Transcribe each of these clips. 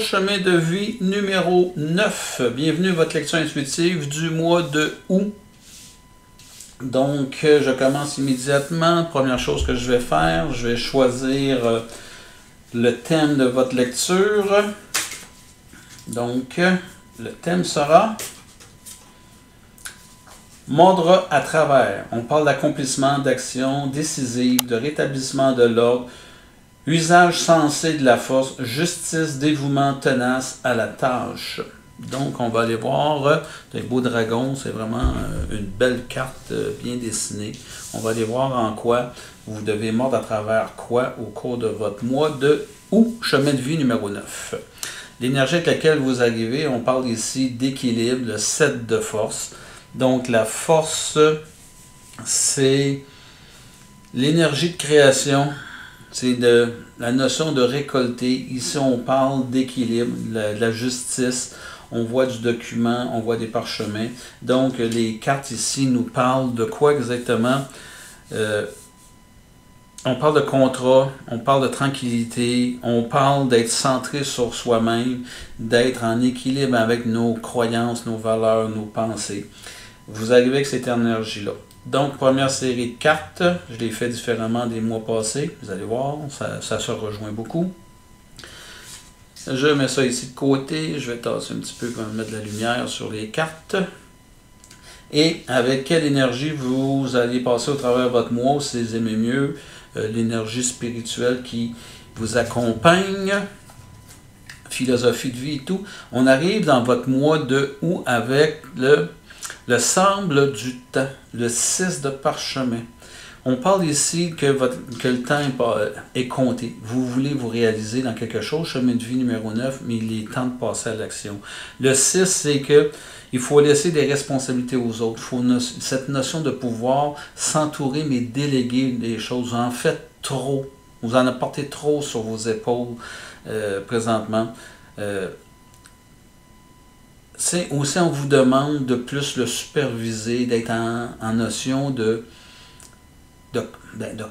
chemin de vie numéro 9. Bienvenue à votre lecture intuitive du mois de août. Donc, je commence immédiatement. Première chose que je vais faire, je vais choisir le thème de votre lecture. Donc, le thème sera mordre à travers. On parle d'accomplissement, d'action décisive, de rétablissement de l'ordre, usage sensé de la force, justice, dévouement tenace à la tâche. Donc, on va aller voir des beaux dragons. C'est vraiment une belle carte bien dessinée. On va aller voir en quoi vous devez mordre à travers quoi au cours de votre mois de août, chemin de vie numéro 9. L'énergie avec laquelle vous arrivez, on parle ici d'équilibre, le 7 de force. Donc, la force, c'est l'énergie de création. C'est la notion de récolter. Ici, on parle d'équilibre, de la justice. On voit du document, on voit des parchemins. Donc, les cartes ici nous parlent de quoi exactement? On parle de contrat, on parle de tranquillité, on parle d'être centré sur soi-même, d'être en équilibre avec nos croyances, nos valeurs, nos pensées. Vous arrivez avec cette énergie-là. Donc, première série de cartes, je l'ai fait différemment des mois passés. Vous allez voir, ça se rejoint beaucoup. Je mets ça ici de côté. Je vais tasser un petit peu pour mettre de la lumière sur les cartes. Et avec quelle énergie vous allez passer au travers de votre mois, si vous aimez mieux, l'énergie spirituelle qui vous accompagne, philosophie de vie et tout. On arrive dans votre mois de août avec le sable du temps, le 6 de parchemin. On parle ici que le temps est compté. Vous voulez vous réaliser dans quelque chose, chemin de vie numéro 9, mais il est temps de passer à l'action. Le 6, c'est que il faut laisser des responsabilités aux autres. Il faut cette notion de pouvoir s'entourer, mais déléguer des choses. Vous en faites trop. Vous en apportez trop sur vos épaules présentement. C'est aussi, on vous demande de plus le superviser, d'être en notion de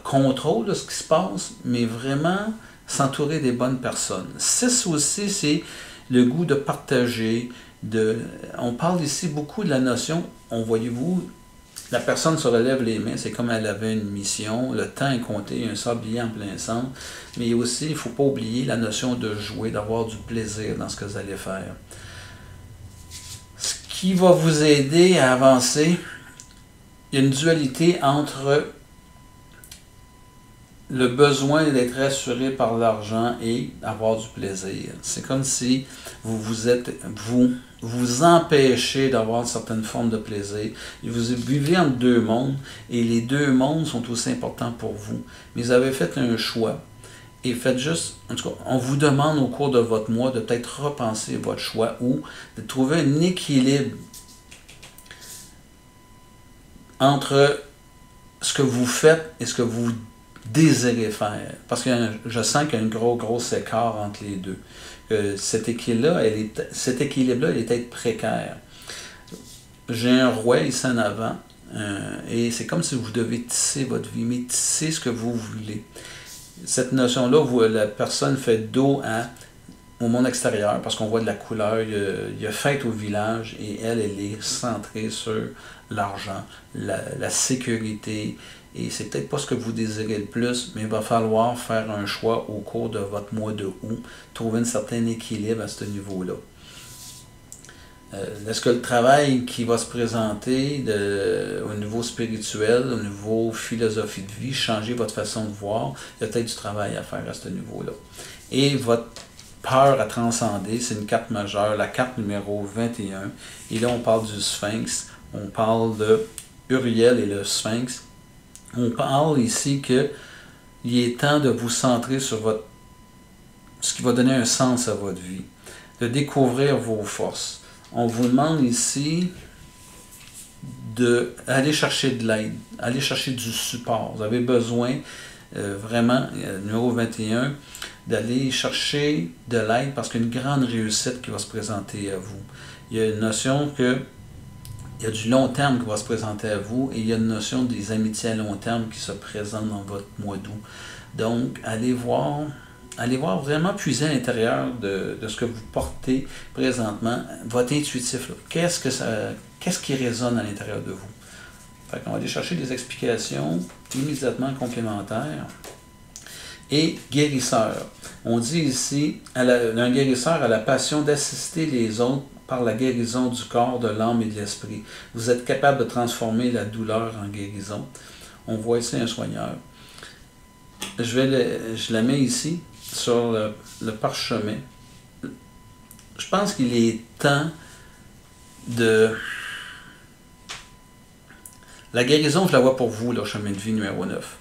contrôle de ce qui se passe, mais vraiment s'entourer des bonnes personnes. 6 aussi, c'est le goût de partager. On parle ici beaucoup de la notion, voyez-vous, la personne se relève les mains, c'est comme elle avait une mission, le temps est compté, il y a un sablier en plein centre, mais aussi, il ne faut pas oublier la notion de jouer, d'avoir du plaisir dans ce que vous allez faire. Ce qui va vous aider à avancer, il y a une dualité entre le besoin d'être assuré par l'argent et avoir du plaisir. C'est comme si vous empêchez d'avoir une certaine forme de plaisir. Vous vivez entre deux mondes et les deux mondes sont aussi importants pour vous. Mais vous avez fait un choix et faites juste, en tout cas, on vous demande au cours de votre mois de peut-être repenser votre choix ou de trouver un équilibre entre ce que vous faites et ce que vous désirez faire. Parce que je sens qu'il y a un gros écart entre les deux. Cet équilibre-là, il est peut-être précaire. J'ai un roi ici en avant, et c'est comme si vous devez tisser votre vie, mais tisser ce que vous voulez. Cette notion-là, la personne fait dos au monde extérieur, parce qu'on voit de la couleur, il y a fête au village, et elle est centrée sur l'argent, la sécurité, et c'est peut-être pas ce que vous désirez le plus, mais il va falloir faire un choix au cours de votre mois de août, trouver un certain équilibre à ce niveau-là. Est-ce que le travail qui va se présenter au niveau spirituel, au niveau philosophie de vie, changer votre façon de voir, il y a peut-être du travail à faire à ce niveau-là. Et votre peur à transcender, c'est une carte majeure, la carte numéro 21. Et là, on parle du Sphinx, on parle de Uriel et le Sphinx. On parle ici qu'il est temps de vous centrer sur ce qui va donner un sens à votre vie, de découvrir vos forces. On vous demande ici d'aller chercher de l'aide, aller chercher du support. Vous avez besoin vraiment, numéro 21, d'aller chercher de l'aide parce qu'il y a une grande réussite qui va se présenter à vous. Il y a une notion que il y a du long terme qui va se présenter à vous et il y a une notion des amitiés à long terme qui se présentent dans votre mois d'août. Donc, allez voir allez voir vraiment puiser à l'intérieur de ce que vous portez présentement, votre intuitif. Qu'est-ce qui résonne à l'intérieur de vous? Fait qu'on va aller chercher des explications immédiatement complémentaires. Et guérisseur. On dit ici, un guérisseur a la passion d'assister les autres par la guérison du corps, de l'âme et de l'esprit. Vous êtes capable de transformer la douleur en guérison. On voit ici un soigneur. Je la mets ici, sur le parchemin. Je pense qu'il est temps de... La guérison, je la vois pour vous, le chemin de vie numéro 9.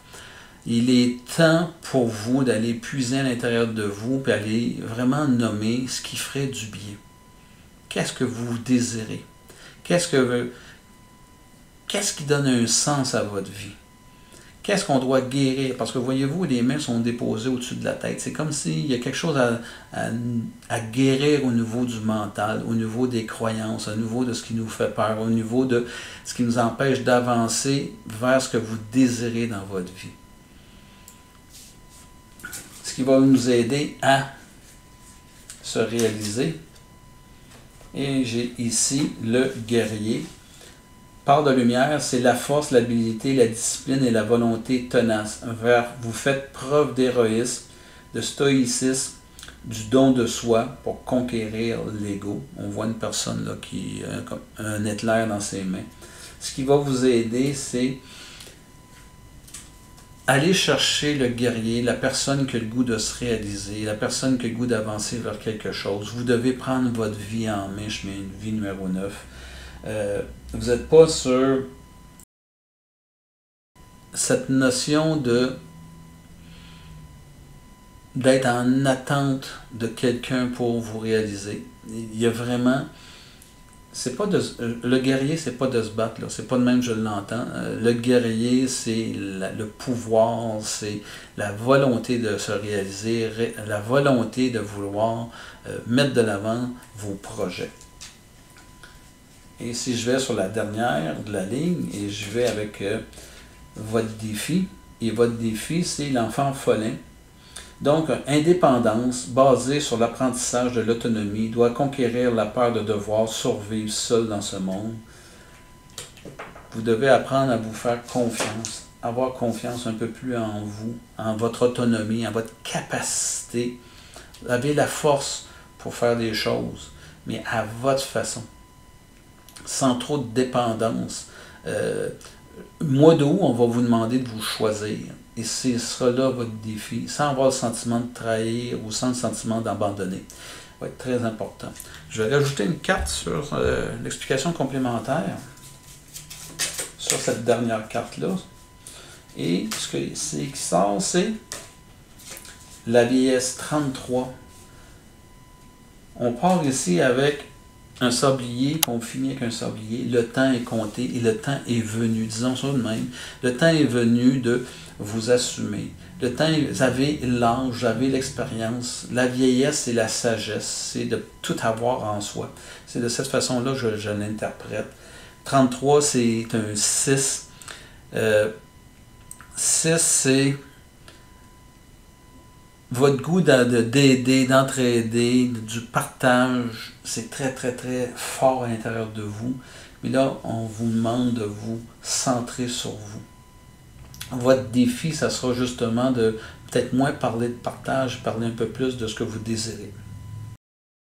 Il est temps pour vous d'aller puiser à l'intérieur de vous et aller vraiment nommer ce qui ferait du bien. Qu'est-ce que vous désirez? Qu'est-ce qui donne un sens à votre vie? Qu'est-ce qu'on doit guérir? Parce que voyez-vous, les mains sont déposées au-dessus de la tête. C'est comme s'il y a quelque chose à guérir au niveau du mental, au niveau des croyances, au niveau de ce qui nous fait peur, au niveau de ce qui nous empêche d'avancer vers ce que vous désirez dans votre vie. Ce qui va nous aider à se réaliser. Et j'ai ici le guerrier. Part de lumière, c'est la force, l'habilité, la discipline et la volonté tenace. Vous faites preuve d'héroïsme, de stoïcisme, du don de soi pour conquérir l'ego. On voit une personne là qui a un éclair dans ses mains. Ce qui va vous aider, c'est aller chercher le guerrier, la personne qui a le goût de se réaliser, la personne qui a le goût d'avancer vers quelque chose. Vous devez prendre votre vie en main, chemin de vie numéro 9. Vous n'êtes pas sur cette notion d'être en attente de quelqu'un pour vous réaliser. Il y a vraiment... le guerrier, c'est pas de se battre, là. C'est pas de même que je l'entends. Le guerrier, c'est le pouvoir, c'est la volonté de se réaliser, la volonté de vouloir mettre de l'avant vos projets. Et si je vais sur la dernière de la ligne, et je vais avec votre défi, et votre défi, c'est l'enfant orphelin. Donc, indépendance basée sur l'apprentissage de l'autonomie doit conquérir la peur de devoir survivre seul dans ce monde. Vous devez apprendre à vous faire confiance, avoir confiance un peu plus en vous, en votre autonomie, en votre capacité. Vous avez la force pour faire des choses, mais à votre façon, sans trop de dépendance. Mois d'août, on va vous demander de vous choisir. Et ce sera là votre défi, sans avoir le sentiment de trahir ou sans le sentiment d'abandonner. Ça va être très important. Je vais rajouter une carte sur l'explication complémentaire, sur cette dernière carte-là. Et ce qui sort, c'est la vieillesse 33. On part ici avec un sablier, puis on finit avec un sablier. Le temps est compté et le temps est venu. Disons ça de même. Le temps est venu de vous assumer. Le temps, vous avez l'âge, vous avez l'expérience. La vieillesse, c'est la sagesse. C'est de tout avoir en soi. C'est de cette façon-là que je l'interprète. 33, c'est un 6. 6, c'est votre goût d'aider, d'entraider, du partage. C'est très, très, très fort à l'intérieur de vous. Mais là, on vous demande de vous centrer sur vous. Votre défi, ça sera justement de peut-être moins parler de partage, parler un peu plus de ce que vous désirez.